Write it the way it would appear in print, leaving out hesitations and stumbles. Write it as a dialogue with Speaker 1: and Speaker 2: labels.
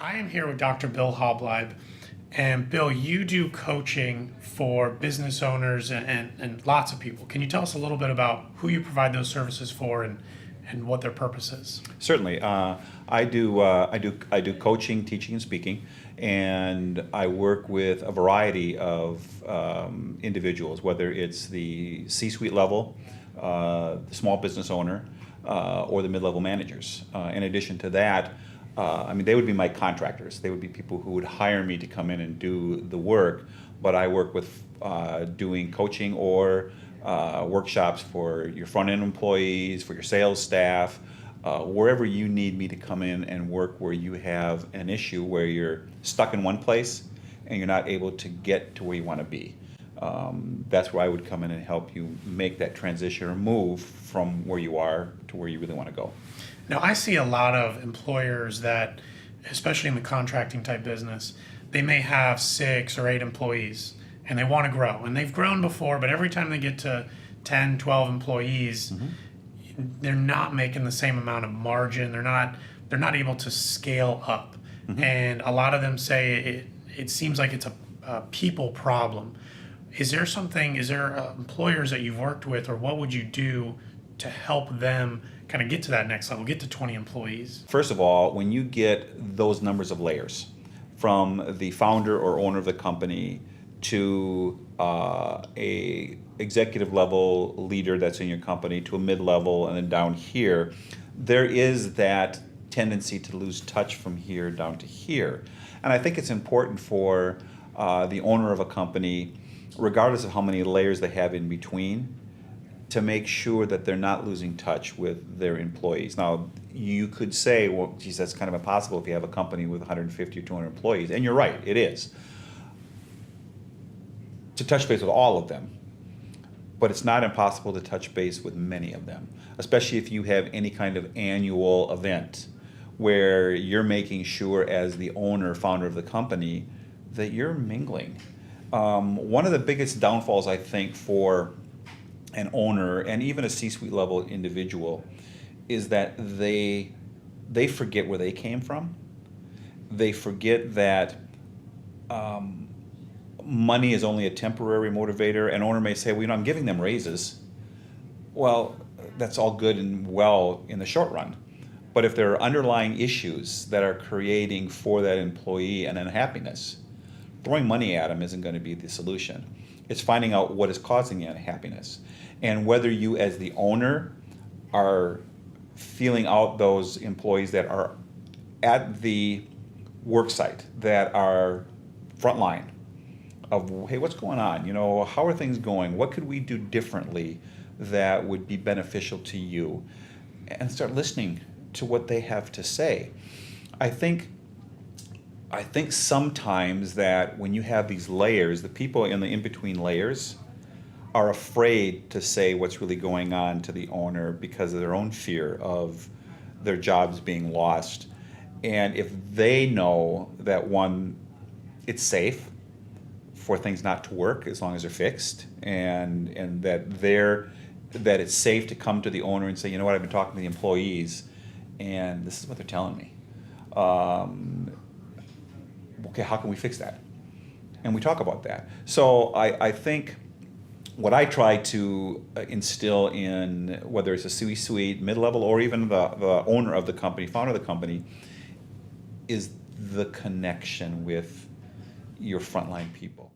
Speaker 1: I am here with Dr. Bill Halblieb. And Bill, you do coaching for business owners and lots of people. Can you tell us a little bit about who you provide those services for and what their purpose is?
Speaker 2: Certainly, I do coaching, teaching, and speaking, and I work with a variety of individuals, whether it's the C-suite level, the small business owner, or the mid-level managers. In addition to that, they would be my contractors. They would be people who would hire me to come in and do the work, but I work with doing coaching or workshops for your front-end employees, for your sales staff, wherever you need me to come in and work where you have an issue where you're stuck in one place and you're not able to get to where you want to be. That's where I would come in and help you make that transition or move from where you are to where you really want to go.
Speaker 1: Now, I see a lot of employers that, especially in the contracting type business, they may have 6 or 8 employees and they want to grow. And they've grown before, but every time they get to 10, 12 employees, they're not making the same amount of margin. They're not able to scale up. And a lot of them say it seems like it's a people problem. Is there employers that you've worked with, or what would you do to help them kind of get to that next level, get to 20 employees?
Speaker 2: First of all, when you get those numbers of layers from the founder or owner of the company to a executive level leader that's in your company to a mid-level and then down here, there is that tendency to lose touch from here down to here. And I think it's important for the owner of a company, regardless of how many layers they have in between, to make sure that they're not losing touch with their employees. Now, you could say, well, geez, that's kind of impossible if you have a company with 150 or 200 employees. And you're right, it is. To touch base with all of them. But it's not impossible to touch base with many of them, especially if you have any kind of annual event where you're making sure as the owner, founder of the company, that you're mingling. One of the biggest downfalls, I think, for an owner and even a C-suite level individual is that they forget where they came from. They forget that money is only a temporary motivator. An owner may say, well, I'm giving them raises. Well, that's all good and well in the short run. But if there are underlying issues that are creating for that employee an unhappiness, throwing money at them isn't going to be the solution. It's finding out what is causing the unhappiness. And whether you as the owner are feeling out those employees that are at the work site, that are frontline of, hey, what's going on? How are things going? What could we do differently that would be beneficial to you? And start listening to what they have to say. I think sometimes that when you have these layers, the people in the in-between layers are afraid to say what's really going on to the owner because of their own fear of their jobs being lost. And if they know that, one, it's safe for things not to work as long as they're fixed, and that it's safe to come to the owner and say, you know what, I've been talking to the employees, and this is what they're telling me. Okay, how can we fix that? And we talk about that. So I think what I try to instill in, whether it's a C-suite, mid-level, or even the owner of the company, founder of the company, is the connection with your frontline people.